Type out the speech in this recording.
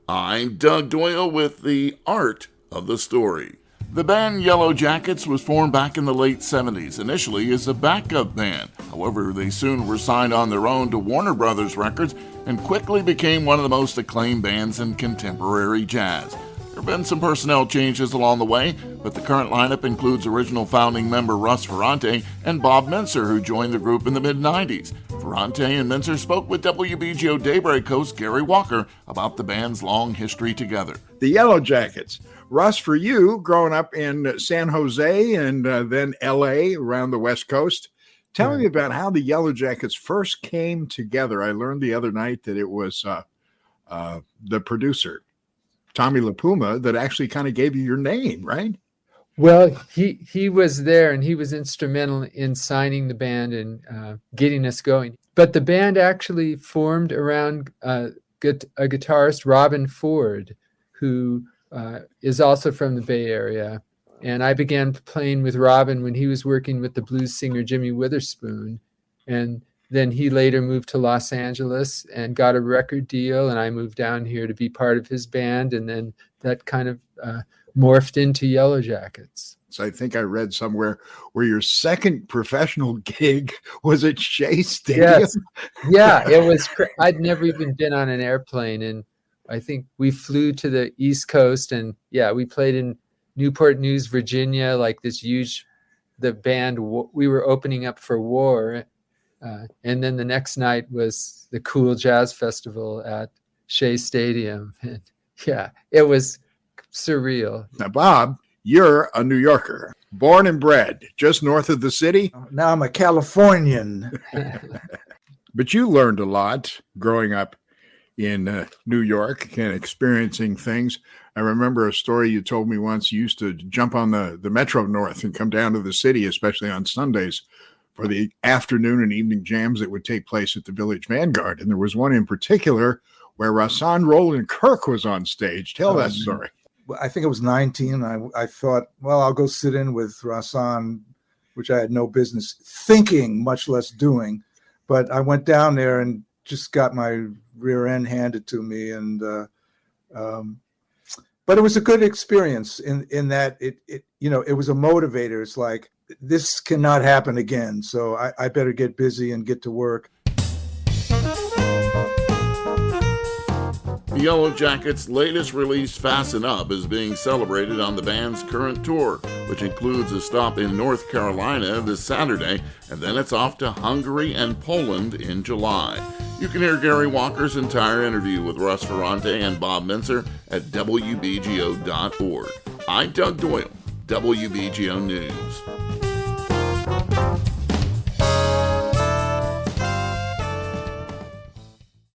I'm Doug Doyle with the art of the story. The band Yellowjackets was formed back in the late 70s, initially as a backup band. However, they soon were signed on their own to Warner Brothers Records and quickly became one of the most acclaimed bands in contemporary jazz. There have been some personnel changes along the way, but the current lineup includes original founding member Russ Ferrante and Bob Mintzer, who joined the group in the mid-90s. Ferrante and Mintzer spoke with WBGO Daybreak host Gary Walker about the band's long history together. The Yellowjackets. Russ, for you, growing up in San Jose and then L.A. around the West Coast, tell me about how the Yellowjackets first came together. I learned the other night that it was the producer, Tommy LaPuma, that actually kind of gave you your name, right? Well, he was there, and he was instrumental in signing the band and getting us going. But the band actually formed around a guitarist, Robin Ford, who is also from the Bay Area. And I began playing with Robin when he was working with the blues singer Jimmy Witherspoon. And then he later moved to Los Angeles and got a record deal, and I moved down here to be part of his band. And then that kind of morphed into Yellowjackets. So I think I read somewhere where your second professional gig was at Shea Stadium. Yes. Yeah, it was. I'd never even been on an airplane, and I think we flew to the East Coast, and we played in Newport News, Virginia, like this huge. The band we were opening up for War, and then the next night was the Cool Jazz Festival at Shea Stadium, and it was surreal. Now, Bob, you're a New Yorker, born and bred just north of the city. Now I'm a Californian. But you learned a lot growing up in New York and experiencing things. I remember a story you told me once. You used to jump on the Metro North and come down to the city, especially on Sundays, for the afternoon and evening jams that would take place at the Village Vanguard. And there was one in particular where Rahsaan Roland Kirk was on stage. Tell that story. I think it was 19. I thought, well, I'll go sit in with Rahsaan, which I had no business thinking, much less doing. But I went down there and just got my rear end handed to me. And but it was a good experience in that it was a motivator. It's like, this cannot happen again. So I better get busy and get to work. The Yellowjackets' latest release, Fasten Up, is being celebrated on the band's current tour, which includes a stop in North Carolina this Saturday, and then it's off to Hungary and Poland in July. You can hear Gary Walker's entire interview with Russ Ferrante and Bob Mintzer at WBGO.org. I'm Doug Doyle, WBGO News.